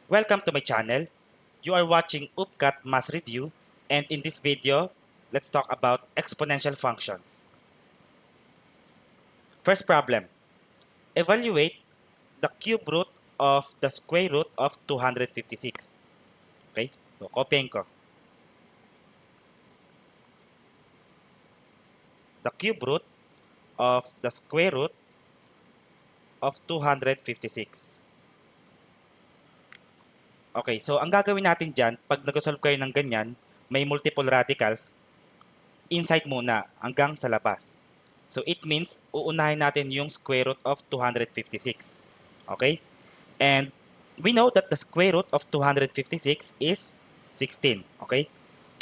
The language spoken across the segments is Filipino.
Welcome to my channel. You are watching UPCAT Math Review, and in this video, let's talk about exponential functions. First problem. Evaluate the cube root of the square root of 256. Okay? So, kopyahin ko. The cube root of the square root of 256. Okay, so ang gagawin natin dyan, pag nag-solve kayo ng ganyan, may multiple radicals, inside muna hanggang sa labas. So it means uunahin natin yung square root of 256. Okay? And we know that the square root of 256 is 16. Okay?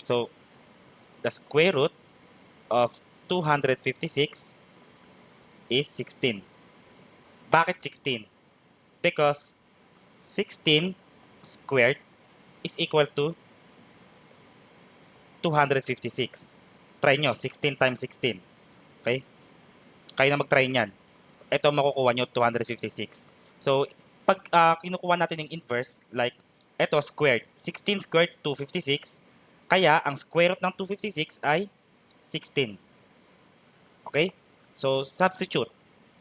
So the square root of 256 is 16. Bakit 16? Because 16 squared is equal to 256. Try nyo, 16 times 16. Okay? Kayo na mag-try niyan. Ito makukuha nyo, 256. So, pag kinukuha natin yung inverse, like, ito squared. 16 squared, 256. Kaya, ang square root ng 256 ay 16. Okay? So, substitute.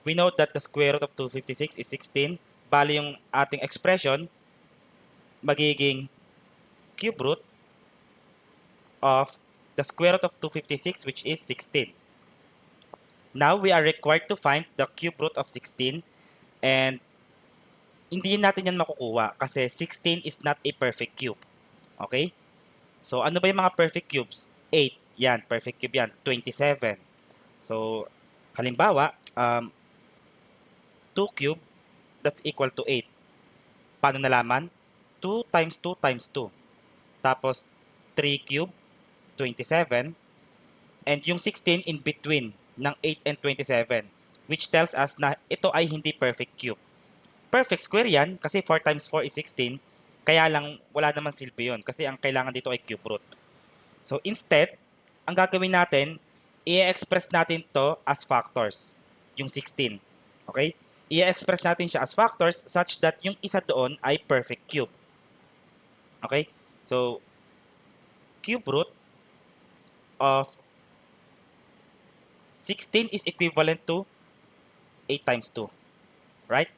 We know that the square root of 256 is 16. Bali yung ating expression, magiging cube root of the square root of 256, which is 16. Now, we are required to find the cube root of 16, and hindi natin yan makukuha kasi 16 is not a perfect cube. Okay? So, ano ba yung mga perfect cubes? 8. Yan, perfect cube yan. 27. So, halimbawa, 2 cube, that's equal to 8. Paano nalaman? 2 times 2 times 2. Tapos, 3 cube, 27. And yung 16 in between ng 8 and 27, which tells us na ito ay hindi perfect cube. Perfect square yan kasi 4 times 4 is 16. Kaya lang wala naman silbi yun kasi ang kailangan dito ay cube root. So instead, ang gagawin natin, i-express natin to as factors, yung 16. Okay? I-express natin siya as factors such that yung isa doon ay perfect cube. Okay? So, cube root of 16 is equivalent to 8 times 2. Right?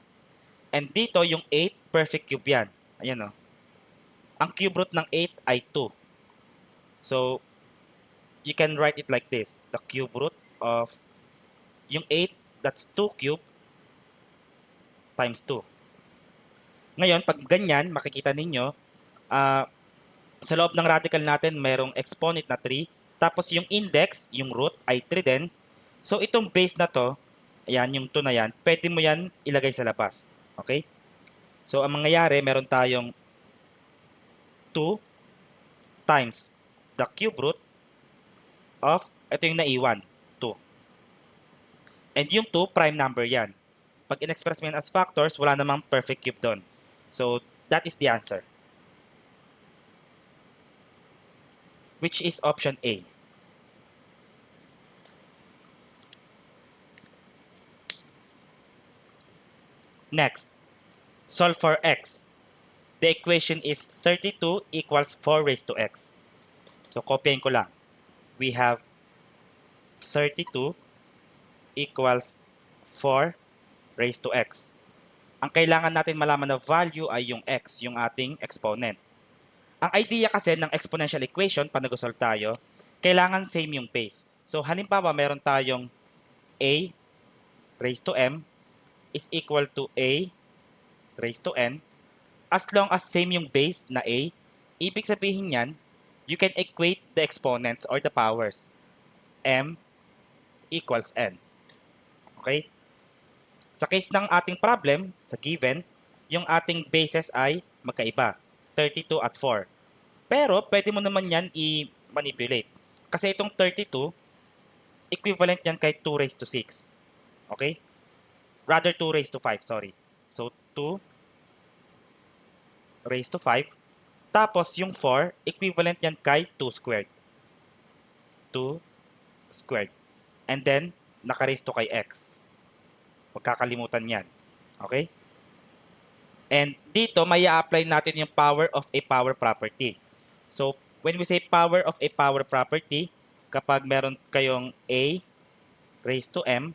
And dito, yung 8, perfect cube yan. Ayan o. Ang cube root ng 8 ay 2. So, you can write it like this. The cube root of yung 8, that's 2 cube times 2. Ngayon, pag ganyan, makikita ninyo, sa loob ng radical natin, mayroong exponent na 3. Tapos yung index, yung root, ay 3 din. So, itong base na to, ayan, yung 2 na yan, pwede mo yan ilagay sa labas. Okay? So, ang mangyayari, meron tayong 2 times the cube root of, ito yung naiwan, 2. And yung 2, prime number yan. Pag in-express mo yan as factors, wala namang perfect cube doon. So, that is the answer. Which is option A. Next, solve for x. The equation is 32 equals 4 raised to x. So, kopyahin ko lang. We have 32 equals 4 raised to x. Ang kailangan natin malaman na value ay yung x, yung ating exponent. Ang idea kasi ng exponential equation, pag nag-solve tayo, kailangan same yung base. So, halimbawa, meron tayong a raised to m is equal to a raised to n. As long as same yung base na a, ibig sabihin yan, you can equate the exponents or the powers. M equals n. Okay? Sa case ng ating problem, sa given, yung ating bases ay magkaiba. 32 at 4. Pero, pwede mo naman yan i-manipulate. Kasi itong 32, equivalent yan kay 2 raised to 6. Okay? Rather 2 raised to 5, sorry. So, 2 raised to 5. Tapos, yung 4, equivalent yan kay 2 squared. 2 squared. And then, naka-raise to kay x. Huwag kakalimutan yan. Okay? And dito, may apply natin yung power of a power property. So, when we say power of a power property, kapag meron kayong a raised to m,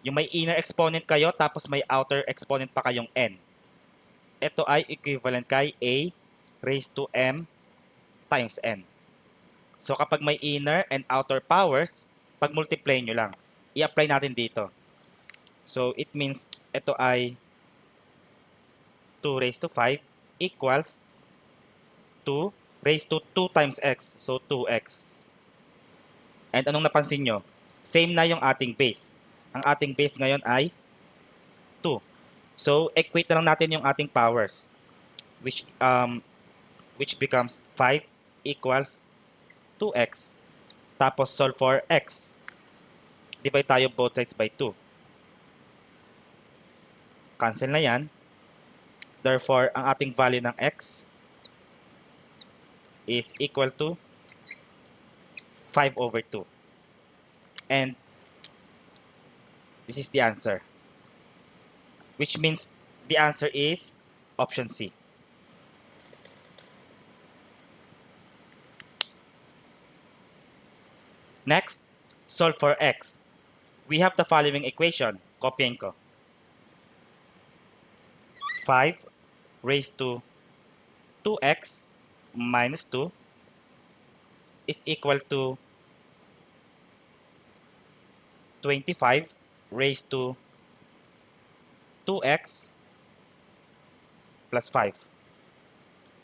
yung may inner exponent kayo, tapos may outer exponent pa kayong n. Ito ay equivalent kay a raised to m times n. So, kapag may inner and outer powers, pag-multiply nyo lang. I-apply natin dito. So, it means ito ay 2 raised to 5 equals 2 raised to 2 times x. So, 2x. And anong napansin nyo? Same na yung ating base. Ang ating base ngayon ay 2. So, equate na lang natin yung ating powers. Which becomes 5 equals 2x. Tapos, solve for x. Divide tayo both sides by 2. Cancel na yan. Therefore, ang ating value ng x is equal to 5 over 2. And this is the answer. Which means the answer is option C. Next, solve for x. We have the following equation. Kopyahin ko. 5 raised to 2x minus 2 is equal to 25 raised to 2x plus 5.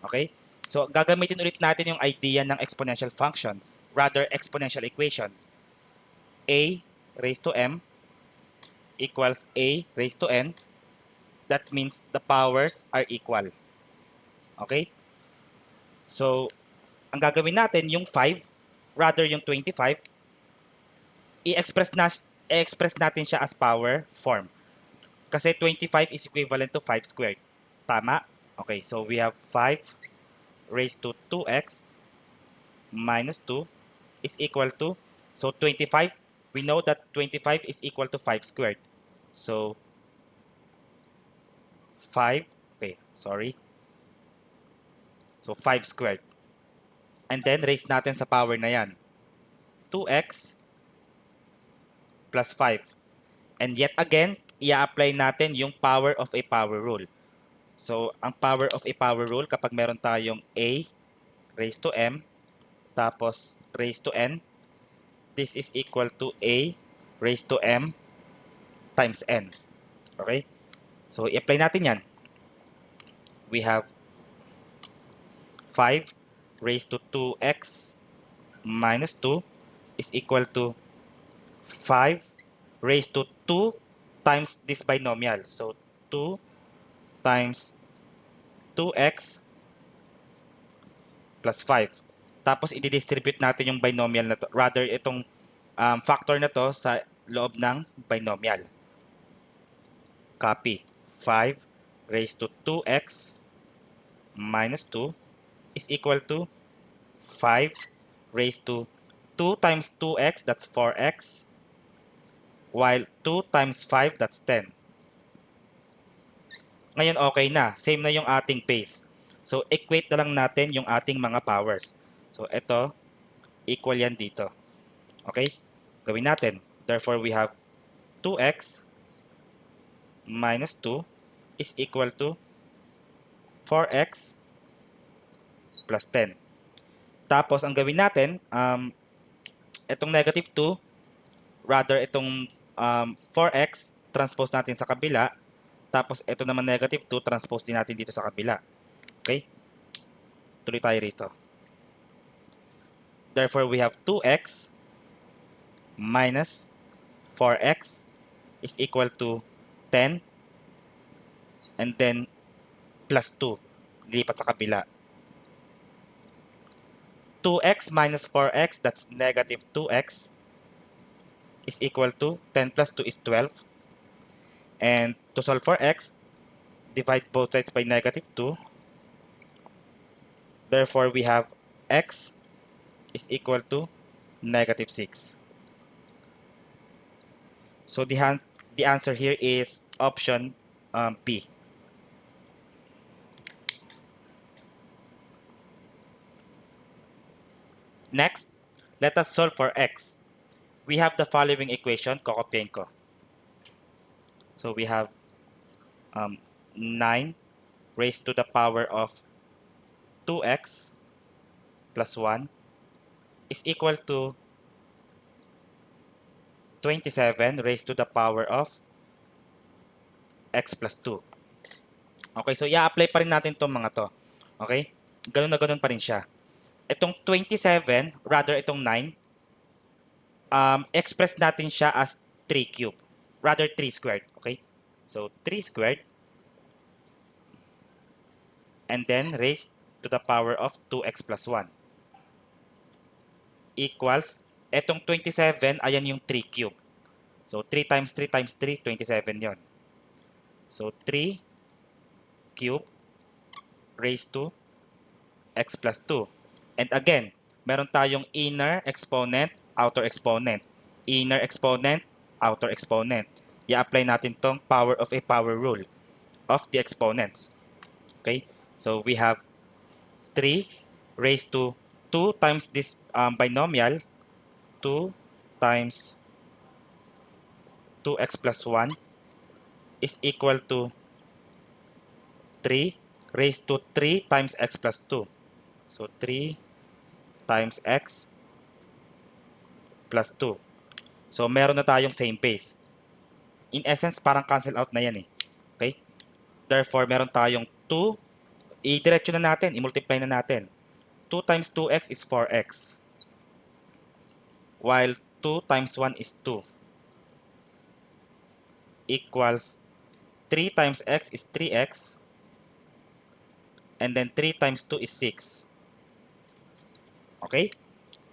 Okay? So, gagamitin ulit natin yung idea ng exponential functions, rather exponential equations. A raised to m equals a raised to n. That means the powers are equal. Okay? So, ang gagawin natin, yung 5, rather yung 25, i-express natin siya as power form. Kasi 25 is equivalent to 5 squared. Tama? Okay, so we have 5 raised to 2x minus 2 is equal to, so 25, we know that 25 is equal to 5 squared. So, 5, okay, sorry. So, 5 squared. And then, raise natin sa power na yan. 2x plus 5. And yet again, i-apply natin yung power of a power rule. So, ang power of a power rule, kapag meron tayong a raised to m, tapos raised to n, this is equal to a raised to m times n. Okay? So, i-apply natin yan. We have 5 raised to 2x minus 2 is equal to 5 raised to 2 times this binomial. So, 2 times 2x plus 5. Tapos, i-distribute natin yung binomial na to. Rather, itong factor na to sa loob ng binomial. Copy. 5 raised to 2x minus 2 is equal to 5 raised to 2 times 2x, that's 4x, while 2 times 5, that's 10. Ngayon, okay na. Same na yung ating base. So, equate na lang natin yung ating mga powers. So, ito, equal yan dito. Okay? Gawin natin. Therefore, we have 2x minus 2 is equal to 4x plus 10. Tapos, ang gawin natin, itong negative 2, rather itong 4x, transpose natin sa kabila. Tapos, ito naman negative 2, transpose din natin dito sa kabila. Okay? Tuloy tayo rito. Therefore, we have 2x minus 4x is equal to 10 and then plus 2. Lipat sa kabila. 2x minus 4x, that's negative 2x, is equal to 10 plus 2 is 12. And to solve for x, divide both sides by negative 2. Therefore, we have x is equal to negative 6. So the answer here is option B. Next, let us solve for x. We have the following equation, kokopyahin ko. So we have 9 raised to the power of 2x plus 1 is equal to 27 raised to the power of x plus 2. Okay, so i-apply pa rin natin itong mga to. Okay? Ganun na ganun pa rin siya. Itong 27, rather itong 9, express natin siya as 3 cube. Rather 3 squared. Okay? So 3 squared and then raised to the power of 2x plus 1 equals, etong 27, ayan yung 3 cube. So 3 times 3 times 3, 27 yon. So 3 cube raised to x plus 2. And again, meron tayong inner exponent, outer exponent. Inner exponent, outer exponent. I-apply natin tong power of a power rule of the exponents. Okay? So we have 3 raised to 2 times this binomial, 2 times 2x plus 1 is equal to 3 raised to 3 times x plus 2. So 3 times x plus 2. So meron na tayong same base. In essence, parang cancel out na yan eh. Okay? Therefore, meron tayong 2. I-diretso na natin, i-multiply na natin. 2 times 2x is 4x. While 2 times 1 is 2. Equals 3 times x is 3x. And then 3 times 2 is 6. Okay?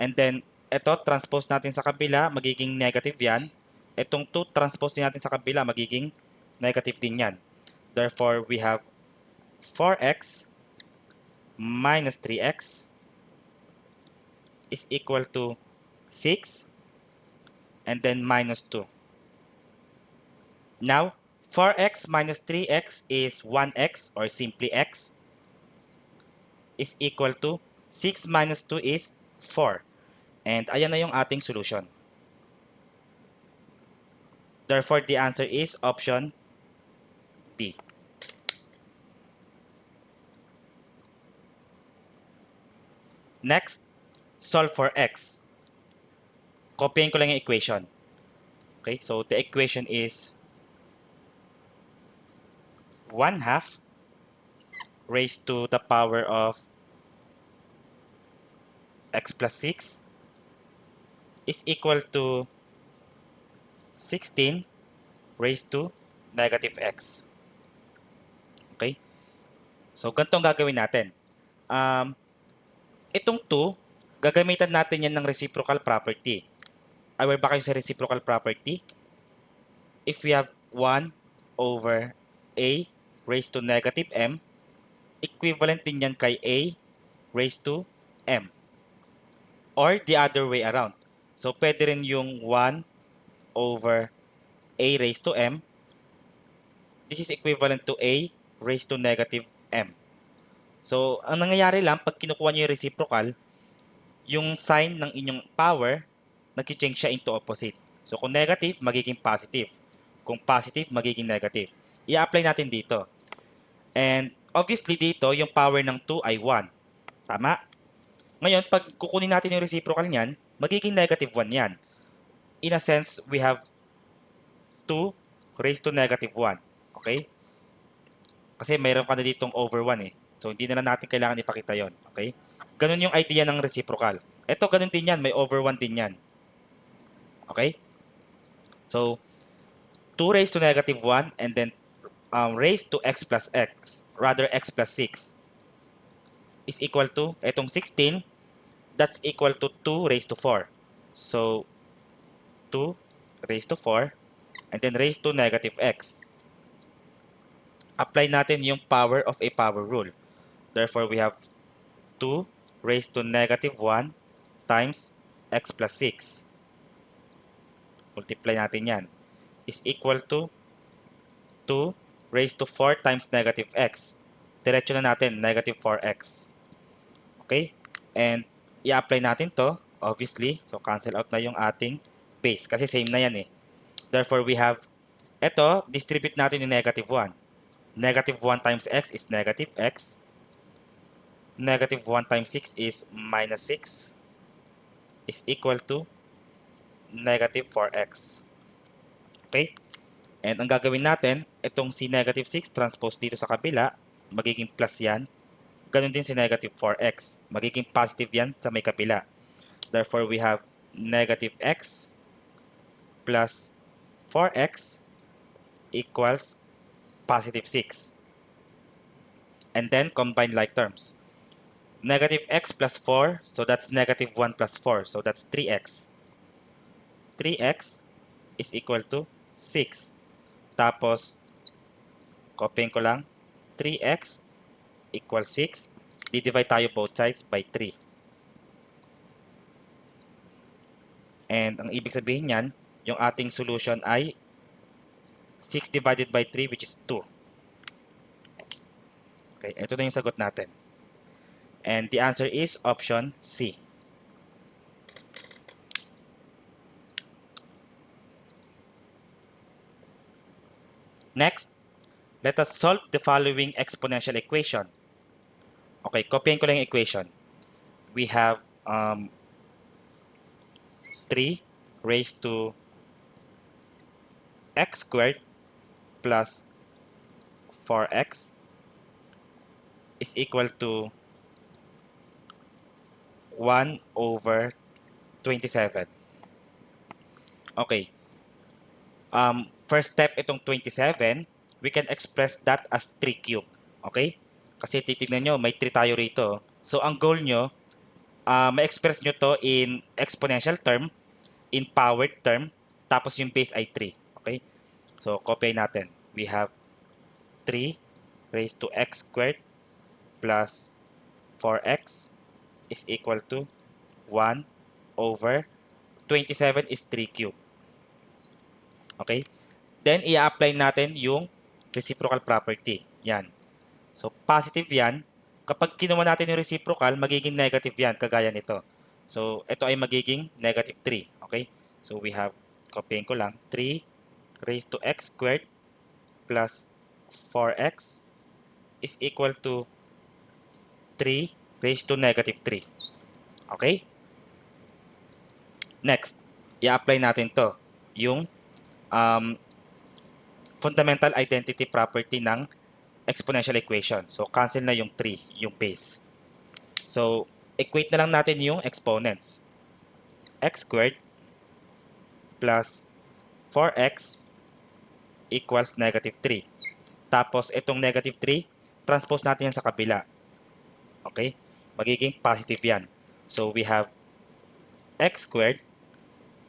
And then, ito, transpose natin sa kabila, magiging negative yan. Itong 2, transpose natin sa kabila, magiging negative din yan. Therefore, we have 4x minus 3x is equal to 6 and then minus 2. Now, 4x minus 3x is 1x or simply x is equal to 6 minus 2 is 4. And ayan na yung ating solution. Therefore, the answer is option D. Next, solve for x. Kopyahin ko lang yung equation. Okay, so the equation is 1/2 raised to the power of x plus 6 is equal to 16 raised to negative x. Okay? So, ganito ang gagawin natin. Itong 2, gagamitan natin yan ng reciprocal property. Aware ba kayo sa reciprocal property? If we have 1 over a raised to negative m, equivalent din yan kay a raised to m. Or the other way around. So, pwede rin yung 1 over a raised to m. This is equivalent to a raised to negative m. So, ang nangyayari lang, pag kinukuha nyo yung reciprocal, yung sign ng inyong power, nag-change siya into opposite. So, kung negative, magiging positive. Kung positive, magiging negative. I-apply natin dito. And, obviously dito, yung power ng 2 ay 1. Tama? Ngayon, pag kukunin natin yung reciprocal niyan, magiging negative 1 yan. In a sense, we have 2 raised to negative 1. Okay? Kasi mayroon ka na ditong over 1 eh. So, hindi na lang natin kailangan ipakita yon. Okay? Ganun yung idea ng reciprocal. Ito, ganun din yan. May over 1 din yan. Okay? So, 2 raised to negative 1 and then raised to x plus x, rather x plus 6 is equal to, etong 16, that's equal to 2 raised to 4. So, 2 raised to 4 and then raised to negative x. Apply natin yung power of a power rule. Therefore, we have 2 raised to negative 1 times x plus 6. Multiply natin yan. Is equal to 2 raised to 4 times negative x. Diretso na natin, negative 4x. Okay? And i-apply natin to, obviously. So, cancel out na yung ating base kasi same na yan eh. Therefore, we have, ito, distribute natin yung negative 1. Negative 1 times x is negative x. Negative 1 times 6 is minus 6 is equal to negative 4x. Okay? And ang gagawin natin, itong si negative 6 transpose dito sa kabila, magiging plus yan. Ganon din si negative 4x. Magiging positive yan sa may kabila. Therefore, we have negative x plus 4x equals positive 6. And then, combine like terms. Negative x plus 4, so that's negative 1 plus 4. So that's 3x. 3x is equal to 6. Tapos, copying ko lang, 3x equals 6. Di-divide tayo both sides by 3. And ang ibig sabihin niyan, yung ating solution ay 6 divided by 3 which is 2. Okay, ito na yung sagot natin. And the answer is option C. Next, let us solve the following exponential equation. Okay, copyin ko lang yung equation. We have 3 raised to x squared plus 4x is equal to 1 over 27. Okay. First step itong 27, we can express that as 3 cube. Okay? Kasi titignan nyo, may 3 tayo rito. So, ang goal nyo, ma-express nyo to in exponential term, in powered term, tapos yung base ay 3. Okay? So, copy natin. We have 3 raised to x squared plus 4x is equal to 1 over 27 is 3 cube. Okay? Then, i-apply natin yung reciprocal property. Yan. So, positive yan. Kapag kinuha natin yung reciprocal, magiging negative yan, kagaya nito. So, ito ay magiging negative 3. Okay? So, we have, copying ko lang, 3 raised to x squared plus 4x is equal to 3 raised to negative 3. Okay? Next, i-apply natin to yung fundamental identity property ng exponential equation. So, cancel na yung 3, yung base. So, equate na lang natin yung exponents. X squared plus 4x equals negative 3. Tapos, itong negative 3, transpose natin yan sa kabila. Okay? Magiging positive yan. So, we have x squared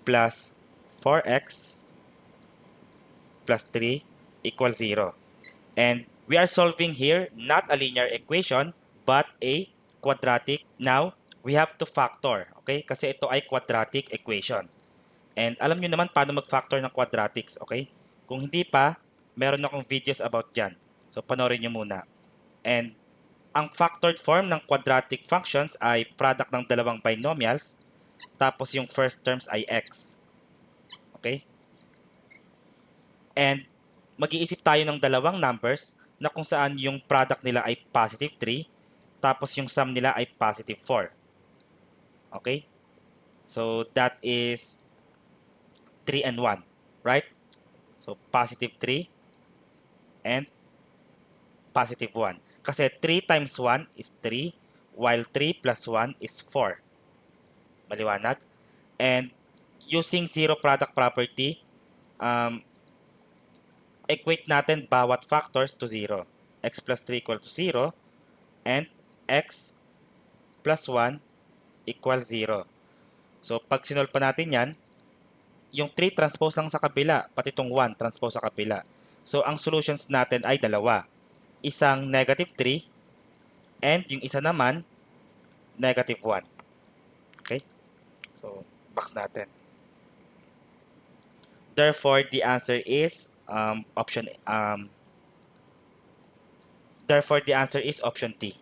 plus 4x plus 3 equals 0. And we are solving here not a linear equation but a quadratic. Now, we have to factor. Okay? Kasi ito ay quadratic equation. And alam nyo naman paano mag-factor ng quadratics. Okay? Kung hindi pa, meron akong videos about dyan. So, panoorin nyo muna. And ang factored form ng quadratic functions ay product ng dalawang binomials. Tapos yung first terms ay x. Okay? And mag-iisip tayo ng dalawang numbers na kung saan yung product nila ay positive 3, tapos yung sum nila ay positive 4. Okay? So, that is 3 and 1, right? So, positive 3 and positive 1. Kasi 3 times 1 is 3, while 3 plus 1 is 4. Maliwanag? And using zero product property, equate natin bawat factors to 0. X plus 3 equal to 0 and x plus 1 equals 0. So, pag sinolve pa natin yan, yung 3 transpose lang sa kabila, pati itong 1 transpose sa kabila. So, ang solutions natin ay dalawa. Isang negative 3 and yung isa naman, negative 1. Okay? So, box natin. Therefore, the answer is option D.